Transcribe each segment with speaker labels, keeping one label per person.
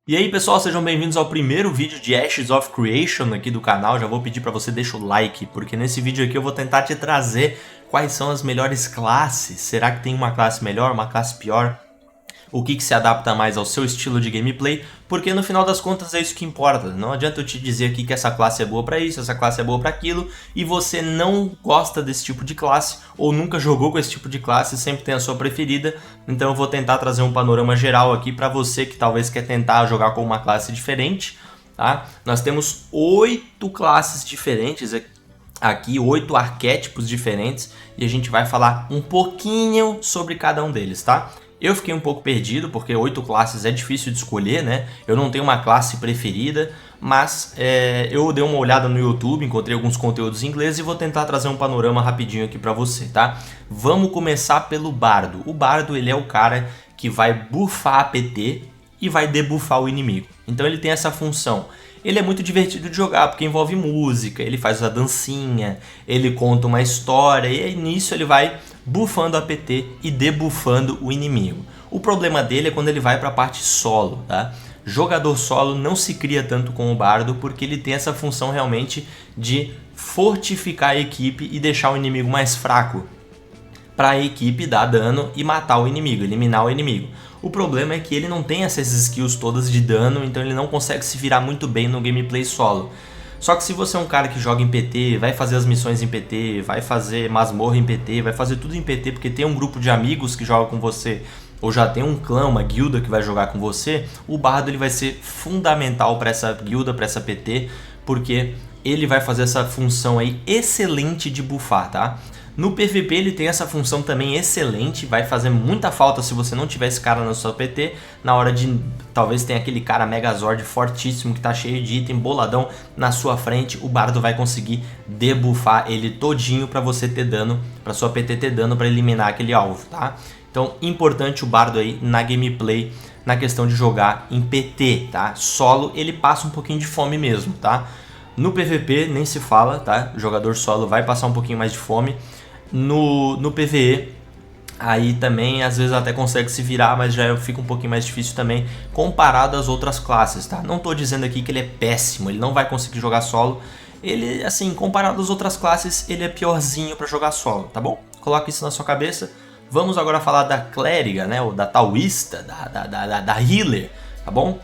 Speaker 1: E aí pessoal, sejam bem-vindos ao primeiro vídeo de Ashes of Creation aqui do canal. Já vou pedir para você deixar o like, porque nesse vídeo aqui eu vou tentar te trazer quais são as melhores classes. Será que tem uma classe melhor, uma classe pior? O que se adapta mais ao seu estilo de gameplay, porque no final das contas é isso que importa. Não adianta eu te dizer aqui que essa classe é boa para isso, essa classe é boa para aquilo, e você não gosta desse tipo de classe, ou nunca jogou com esse tipo de classe, sempre tem a sua preferida. Então eu vou tentar trazer um panorama geral aqui para você que talvez quer tentar jogar com uma classe diferente. Tá? Nós temos 8 classes diferentes aqui, 8 arquétipos diferentes, e a gente vai falar um pouquinho sobre cada um deles, tá? Eu fiquei um pouco perdido, porque 8 classes é difícil de escolher, né? Eu não tenho uma classe preferida, mas eu dei uma olhada no YouTube, encontrei alguns conteúdos em inglês e vou tentar trazer um panorama rapidinho aqui pra você, tá? Vamos começar pelo Bardo. O Bardo, ele é o cara que vai buffar a PT e vai debuffar o inimigo. Então ele tem essa função. Ele é muito divertido de jogar, porque envolve música, ele faz a dancinha, ele conta uma história, e nisso ele vai buffando a PT e debuffando o inimigo. O problema dele é quando ele vai para a parte solo, tá? Jogador solo não se cria tanto com o Bardo, porque ele tem essa função realmente de fortificar a equipe e deixar o inimigo mais fraco, para a equipe dar dano e matar o inimigo, eliminar o inimigo. O problema é que ele não tem essas skills todas de dano, então ele não consegue se virar muito bem no gameplay solo. Só que se você é um cara que joga em PT, vai fazer as missões em PT, vai fazer masmorra em PT, vai fazer tudo em PT, porque tem um grupo de amigos que joga com você, ou já tem um clã, uma guilda que vai jogar com você, o Bardo ele vai ser fundamental para essa guilda, para essa PT, porque ele vai fazer essa função aí excelente de buffar, tá? No PVP ele tem essa função também excelente, vai fazer muita falta se você não tiver esse cara na sua PT, na hora de, talvez tenha aquele cara Megazord fortíssimo que tá cheio de item, boladão na sua frente, o Bardo vai conseguir debuffar ele todinho pra você ter dano, pra sua PT ter dano pra eliminar aquele alvo, tá? Então, importante o Bardo aí na gameplay, na questão de jogar em PT, tá? Solo ele passa um pouquinho de fome mesmo, tá? No PVP nem se fala, tá? O jogador solo vai passar um pouquinho mais de fome. No PvE, aí também às vezes até consegue se virar, mas já fica um pouquinho mais difícil também comparado às outras classes, tá? Não tô dizendo aqui que ele é péssimo, ele não vai conseguir jogar solo. Ele, assim, comparado às outras classes, ele é piorzinho para jogar solo, tá bom? Coloca isso na sua cabeça. Vamos agora falar da clériga, né? Ou da taoísta, da healer, tá bom?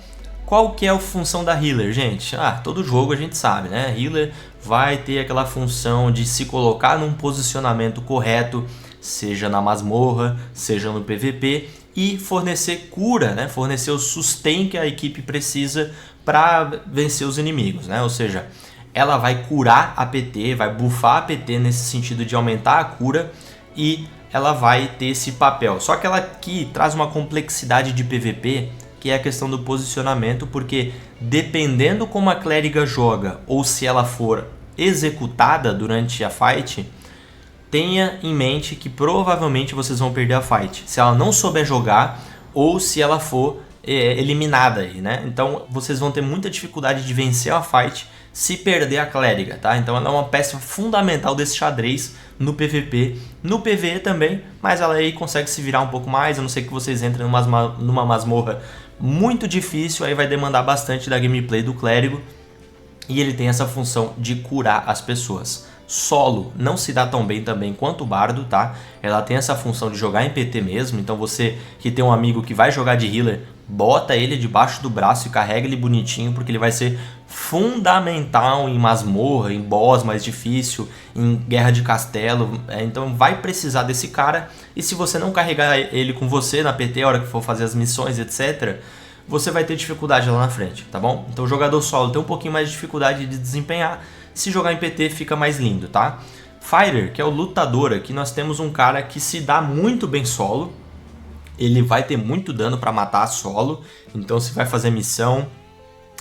Speaker 1: Qual que é a função da healer, gente? Todo jogo a gente sabe, né? Healer vai ter aquela função de se colocar num posicionamento correto, seja na masmorra, seja no PVP, e fornecer cura, né? Fornecer o sustain que a equipe precisa para vencer os inimigos, né? Ou seja, ela vai curar a PT, vai buffar a PT nesse sentido de aumentar a cura, e ela vai ter esse papel. Só que ela aqui traz uma complexidade de PVP, que é a questão do posicionamento, porque dependendo como a clériga joga ou se ela for executada durante a fight, tenha em mente que provavelmente vocês vão perder a fight, se ela não souber jogar ou se ela for eliminada aí, né? Então vocês vão ter muita dificuldade de vencer a fight se perder a clériga, tá? Então ela é uma peça fundamental desse xadrez no PVP, no PvE também, mas ela aí consegue se virar um pouco mais, a não ser que vocês entrem numa masmorra muito difícil, aí vai demandar bastante da gameplay do clérigo, e ele tem essa função de curar as pessoas. Solo não se dá tão bem também quanto o Bardo, tá? Ela tem essa função de jogar em PT mesmo, então você que tem um amigo que vai jogar de healer, bota ele debaixo do braço e carrega ele bonitinho, porque ele vai ser fundamental em masmorra, em boss mais difícil, em guerra de castelo, então vai precisar desse cara, e se você não carregar ele com você na PT, a hora que for fazer as missões, etc., você vai ter dificuldade lá na frente, tá bom? Então o jogador solo tem um pouquinho mais de dificuldade de desempenhar, se jogar em PT fica mais lindo, tá? Fighter, que é o lutador, aqui nós temos um cara que se dá muito bem solo, ele vai ter muito dano para matar solo, então se vai fazer missão,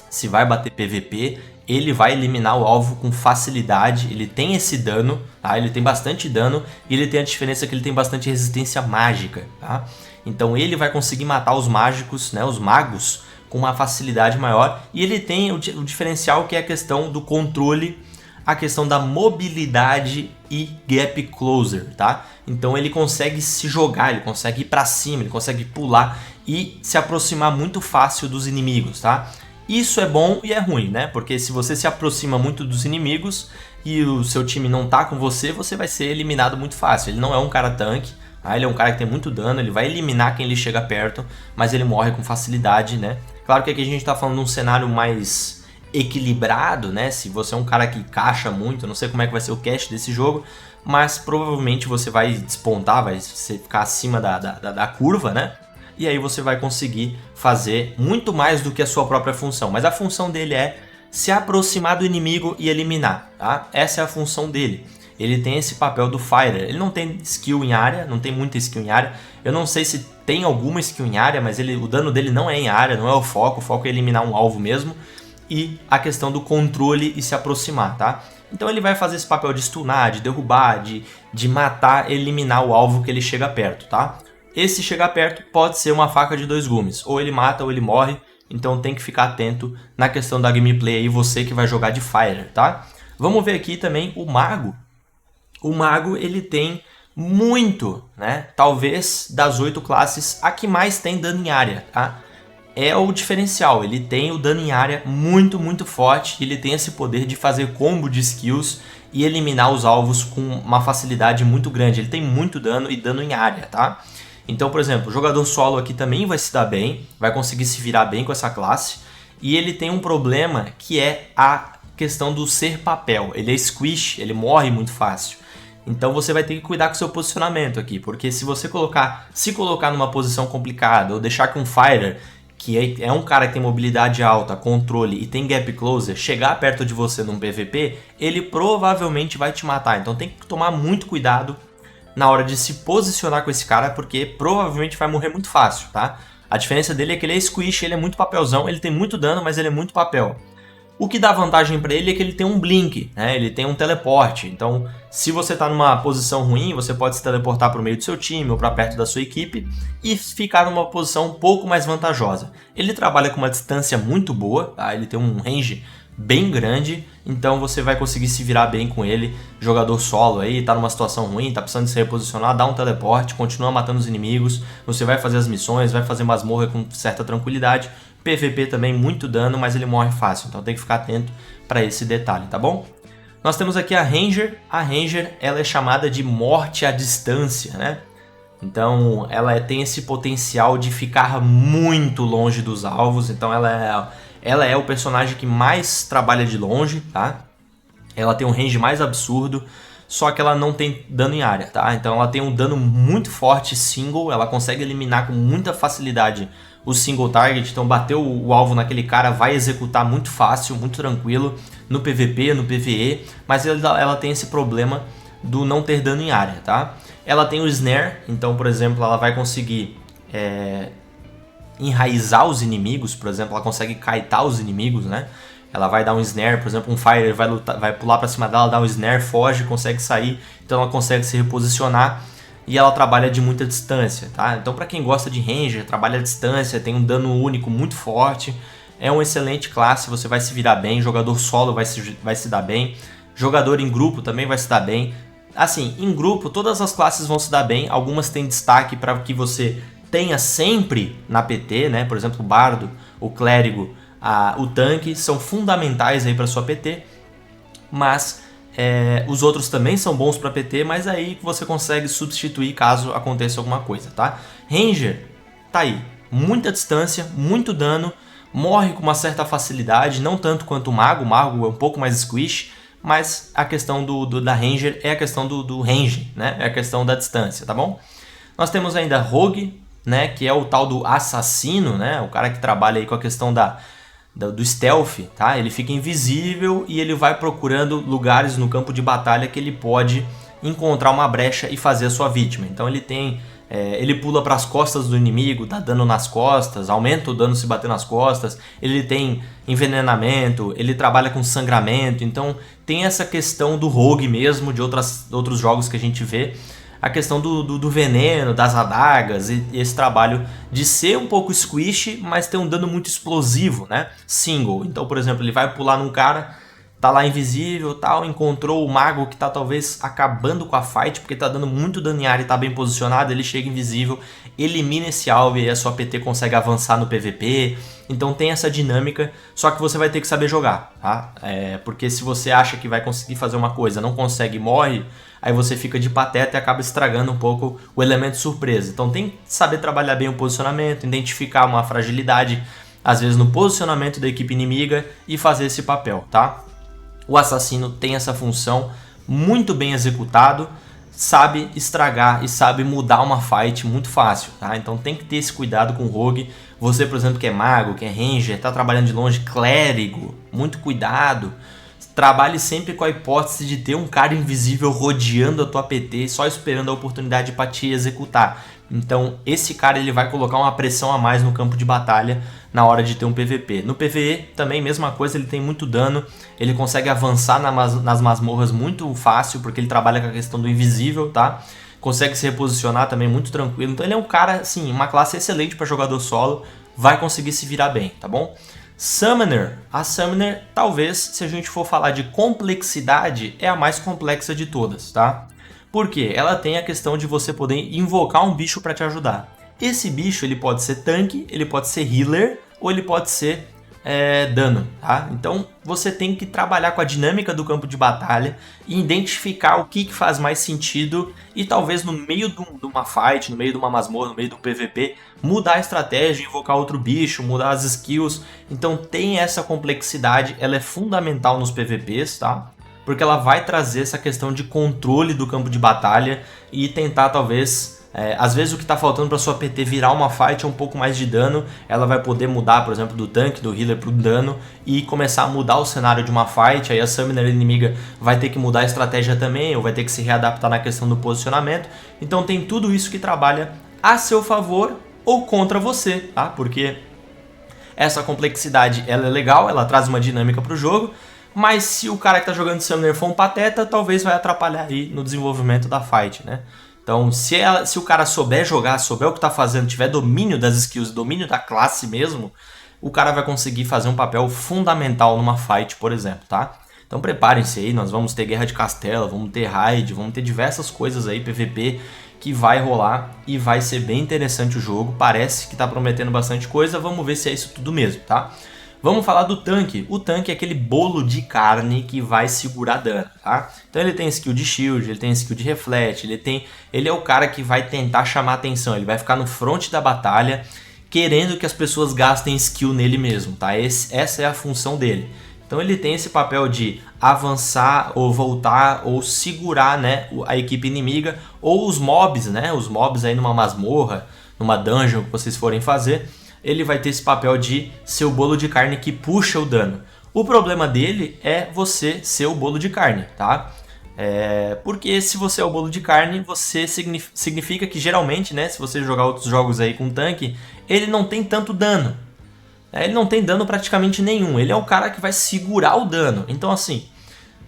Speaker 1: se vai bater PVP, ele vai eliminar o alvo com facilidade, ele tem esse dano, tá? Ele tem bastante dano e ele tem a diferença que ele tem bastante resistência mágica, tá? Então ele vai conseguir matar os mágicos, né, os magos, com uma facilidade maior, e ele tem o diferencial que é a questão do controle, a questão da mobilidade e gap closer, tá? Então ele consegue se jogar, ele consegue ir pra cima, ele consegue pular, e se aproximar muito fácil dos inimigos, tá? Isso é bom e é ruim, né? Porque se você se aproxima muito dos inimigos e o seu time não tá com você, você vai ser eliminado muito fácil. Ele não é um cara tanque, tá? Ele é um cara que tem muito dano, ele vai eliminar quem ele chega perto, mas ele morre com facilidade, né? Claro que aqui a gente tá falando de um cenário mais equilibrado, né? Se você é um cara que caixa muito, eu não sei como é que vai ser o cache desse jogo, mas provavelmente você vai despontar, vai ficar acima da curva, né? E aí você vai conseguir fazer muito mais do que a sua própria função. Mas a função dele é se aproximar do inimigo e eliminar, tá? Essa é a função dele. Ele tem esse papel do fighter. Ele não tem skill em área, não tem muita skill em área. Eu não sei se tem alguma skill em área, mas o dano dele não é em área, não é o foco é eliminar um alvo mesmo. E a questão do controle e se aproximar, tá? Então ele vai fazer esse papel de stunar, de derrubar, de matar, eliminar o alvo que ele chega perto, tá? Esse chegar perto pode ser uma faca de dois gumes, ou ele mata ou ele morre, então tem que ficar atento na questão da gameplay aí, você que vai jogar de fighter, tá? Vamos ver aqui também o mago. O mago, ele tem muito, né? Talvez das 8 classes, a que mais tem dano em área, tá? É o diferencial, ele tem o dano em área muito, muito forte, ele tem esse poder de fazer combo de skills e eliminar os alvos com uma facilidade muito grande. Ele tem muito dano e dano em área, tá? Então, por exemplo, o jogador solo aqui também vai se dar bem, vai conseguir se virar bem com essa classe. E ele tem um problema que é a questão do ser papel. Ele é squish, ele morre muito fácil. Então você vai ter que cuidar com o seu posicionamento aqui, porque se você se colocar numa posição complicada ou deixar que um fighter, que é um cara que tem mobilidade alta, controle e tem gap closer, chegar perto de você num PVP, ele provavelmente vai te matar. Então tem que tomar muito cuidado na hora de se posicionar com esse cara, porque provavelmente vai morrer muito fácil, tá? A diferença dele é que ele é squish, ele é muito papelzão, ele tem muito dano, mas ele é muito papel. O que dá vantagem para ele é que ele tem um blink, né? Ele tem um teleporte. Então, se você está numa posição ruim, você pode se teleportar para o meio do seu time ou para perto da sua equipe e ficar numa posição um pouco mais vantajosa. Ele trabalha com uma distância muito boa, tá? Ele tem um range bem grande, então você vai conseguir se virar bem com ele. Jogador solo aí, tá numa situação ruim, tá precisando de se reposicionar, dá um teleporte, continua matando os inimigos, você vai fazer as missões, vai fazer masmorra com certa tranquilidade. PVP também, muito dano, mas ele morre fácil, então tem que ficar atento para esse detalhe, tá bom? Nós temos aqui a Ranger. A Ranger, ela é chamada de morte à distância, né? Então ela tem esse potencial de ficar muito longe dos alvos, então ela é o personagem que mais trabalha de longe, tá? Ela tem um range mais absurdo, só que ela não tem dano em área, tá? Então ela tem um dano muito forte single, ela consegue eliminar com muita facilidade o single target, então bateu o alvo naquele cara, vai executar muito fácil, muito tranquilo, no PVP, no PVE, mas ela tem esse problema do não ter dano em área, tá? Ela tem o snare, então, por exemplo, ela vai conseguir enraizar os inimigos, por exemplo, ela consegue kaitar os inimigos, né? Ela vai dar um snare, por exemplo, um fighter vai pular pra cima dela, dá um snare, foge, consegue sair, então ela consegue se reposicionar e ela trabalha de muita distância, tá? Então pra quem gosta de ranger, trabalha à distância, tem um dano único muito forte, é uma excelente classe, você vai se virar bem, jogador solo vai se dar bem, jogador em grupo também vai se dar bem. Assim, em grupo todas as classes vão se dar bem, algumas têm destaque para que você tenha sempre na PT, né? Por exemplo, o bardo, o clérigo, o tanque são fundamentais aí para sua PT, mas os outros também são bons para PT, mas aí você consegue substituir caso aconteça alguma coisa, tá? Ranger, tá aí, muita distância, muito dano, morre com uma certa facilidade, não tanto quanto o mago é um pouco mais squish, mas a questão da Ranger é a questão do range, né? É a questão da distância, tá bom? Nós temos ainda Rogue, né? Que é o tal do assassino, né? O cara que trabalha aí com a questão do stealth, tá? Ele fica invisível e ele vai procurando lugares no campo de batalha que ele pode encontrar uma brecha e fazer a sua vítima. Então ele pula para as costas do inimigo, dá dano nas costas, aumenta o dano se bater nas costas, ele tem envenenamento, ele trabalha com sangramento, então tem essa questão do rogue mesmo, de outros jogos que a gente vê, a questão do veneno, das adagas e esse trabalho de ser um pouco squish, mas ter um dano muito explosivo, né? Single. Então, por exemplo, ele vai pular num cara tá lá invisível, tal, encontrou o mago que tá talvez acabando com a fight, porque tá dando muito dano em área e tá bem posicionado, ele chega invisível, elimina esse alvo e a sua PT consegue avançar no PVP. Então tem essa dinâmica, só que você vai ter que saber jogar, tá? Porque se você acha que vai conseguir fazer uma coisa, não consegue e morre, aí você fica de pateta e acaba estragando um pouco o elemento surpresa. Então tem que saber trabalhar bem o posicionamento, identificar uma fragilidade, às vezes no posicionamento da equipe inimiga e fazer esse papel, tá? O assassino tem essa função muito bem executado, sabe estragar e sabe mudar uma fight muito fácil, tá? Então tem que ter esse cuidado com o rogue. Você, por exemplo, que é mago, que é ranger, tá trabalhando de longe, clérigo, muito cuidado. Trabalhe sempre com a hipótese de ter um cara invisível rodeando a tua PT, só esperando a oportunidade para te executar. Então esse cara ele vai colocar uma pressão a mais no campo de batalha na hora de ter um PVP. No PVE também mesma coisa, ele tem muito dano, ele consegue avançar nas masmorras muito fácil, porque ele trabalha com a questão do invisível, tá? Consegue se reposicionar também muito tranquilo. Então ele é um cara, assim, uma classe excelente para jogador solo, vai conseguir se virar bem, tá bom? Summoner. A Summoner, talvez, se a gente for falar de complexidade, é a mais complexa de todas, tá? Por quê? Ela tem a questão de você poder invocar um bicho para te ajudar. Esse bicho ele pode ser tanque, ele pode ser healer ou ele pode ser dano, tá? Então você tem que trabalhar com a dinâmica do campo de batalha e identificar o que faz mais sentido e talvez no meio de uma fight, no meio de uma masmorra, no meio de um PVP, mudar a estratégia, invocar outro bicho, mudar as skills. Então tem essa complexidade, ela é fundamental nos PVPs, tá? Porque ela vai trazer essa questão de controle do campo de batalha e tentar talvez... às vezes o que está faltando para sua PT virar uma fight é um pouco mais de dano, ela vai poder mudar, por exemplo, do tanque, do healer para o dano e começar a mudar o cenário de uma fight. Aí a Summoner inimiga vai ter que mudar a estratégia também, ou vai ter que se readaptar na questão do posicionamento. Então tem tudo isso que trabalha a seu favor ou contra você, tá? Porque essa complexidade ela é legal, ela traz uma dinâmica para o jogo, mas se o cara que está jogando Summoner for um pateta, talvez vai atrapalhar aí no desenvolvimento da fight, né? Então, se o cara souber jogar, souber o que está fazendo, tiver domínio das skills, domínio da classe mesmo, o cara vai conseguir fazer um papel fundamental numa fight, por exemplo, tá? Então preparem-se aí, nós vamos ter guerra de castelo, vamos ter raid, vamos ter diversas coisas aí, PVP, que vai rolar e vai ser bem interessante o jogo. Parece que está prometendo bastante coisa, vamos ver se é isso tudo mesmo, tá? Vamos falar do tanque. O tanque é aquele bolo de carne que vai segurar dano, tá? Então ele tem skill de shield, ele tem skill de reflete, ele é o cara que vai tentar chamar atenção, ele vai ficar no front da batalha querendo que as pessoas gastem skill nele mesmo, tá? Essa é a função dele. Então ele tem esse papel de avançar ou voltar ou segurar, né, a equipe inimiga ou os mobs, né? Os mobs aí numa masmorra, numa dungeon que vocês forem fazer, ele vai ter esse papel de ser o bolo de carne que puxa o dano. O problema dele é você ser o bolo de carne, tá? Porque se você é o bolo de carne, você significa que geralmente, né, se você jogar outros jogos aí com tanque, ele não tem tanto dano. Ele não tem dano praticamente nenhum, ele é o cara que vai segurar o dano. Então assim,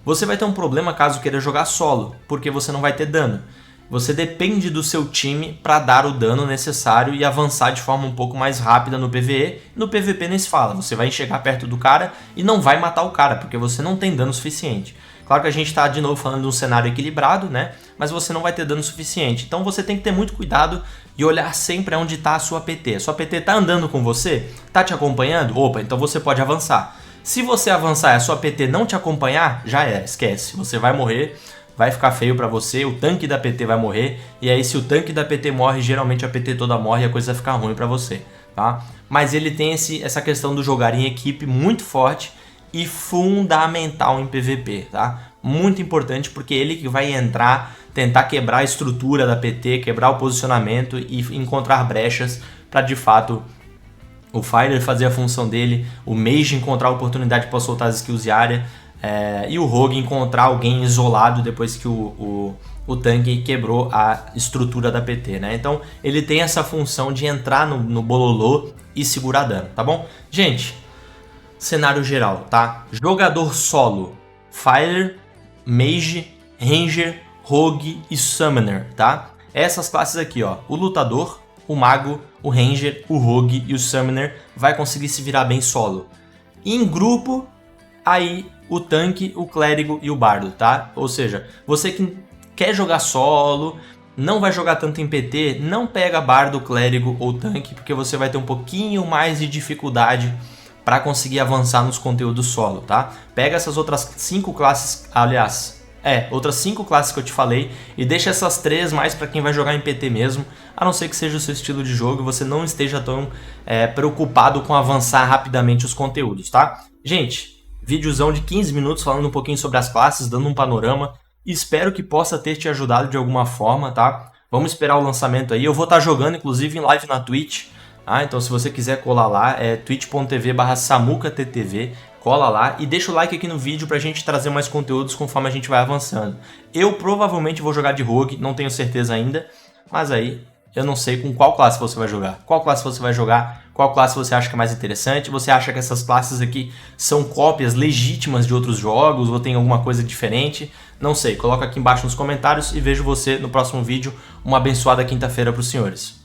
Speaker 1: você vai ter um problema caso queira jogar solo, porque você não vai ter dano. Você depende do seu time para dar o dano necessário e avançar de forma um pouco mais rápida no PvE. No PvP nem se fala, você vai chegar perto do cara e não vai matar o cara, porque você não tem dano suficiente. Claro que a gente está de novo falando de um cenário equilibrado, né? Mas você não vai ter dano suficiente. Então você tem que ter muito cuidado e olhar sempre onde está a sua PT. A sua PT está andando com você? Está te acompanhando? Opa, então você pode avançar. Se você avançar e a sua PT não te acompanhar, já era, esquece. Você vai morrer, vai ficar feio pra você, o tanque da PT vai morrer, e aí se o tanque da PT morre, geralmente a PT toda morre e a coisa vai ficar ruim pra você, tá? Mas ele tem essa questão do jogar em equipe muito forte e fundamental em PVP, tá? Muito importante porque ele que vai entrar, tentar quebrar a estrutura da PT, quebrar o posicionamento e encontrar brechas pra de fato o Fighter fazer a função dele, o Mage encontrar a oportunidade para soltar as skills de área, e o Rogue encontrar alguém isolado depois que o tanque quebrou a estrutura da PT, né? Então ele tem essa função de entrar no bololô e segurar dano, tá bom? Gente, cenário geral, tá? Jogador solo, Fighter, Mage, Ranger, Rogue e Summoner, tá? Essas classes aqui, ó, o Lutador, o Mago, o Ranger, o Rogue e o Summoner vai conseguir se virar bem solo. Em grupo, aí o tanque, o clérigo e o bardo, tá? Ou seja, você que quer jogar solo, não vai jogar tanto em PT, não pega bardo, clérigo ou tanque, porque você vai ter um pouquinho mais de dificuldade para conseguir avançar nos conteúdos solo, tá? Pega essas outras 5 classes, aliás, outras 5 classes que eu te falei e deixa essas 3 mais para quem vai jogar em PT mesmo, a não ser que seja o seu estilo de jogo e você não esteja tão preocupado com avançar rapidamente os conteúdos, tá? Gente, videozão de 15 minutos falando um pouquinho sobre as classes, dando um panorama. Espero que possa ter te ajudado de alguma forma, tá? Vamos esperar o lançamento aí. Eu vou estar jogando, inclusive, em live na Twitch. Então, se você quiser colar lá, é twitch.tv/SamucaTTV. Cola lá e deixa o like aqui no vídeo pra gente trazer mais conteúdos conforme a gente vai avançando. Eu provavelmente vou jogar de Rogue, não tenho certeza ainda, mas aí eu não sei com qual classe você vai jogar. Qual classe você vai jogar, qual classe você acha que é mais interessante, você acha que essas classes aqui são cópias legítimas de outros jogos ou tem alguma coisa diferente? Não sei, coloca aqui embaixo nos comentários e vejo você no próximo vídeo. Uma abençoada quinta-feira para os senhores.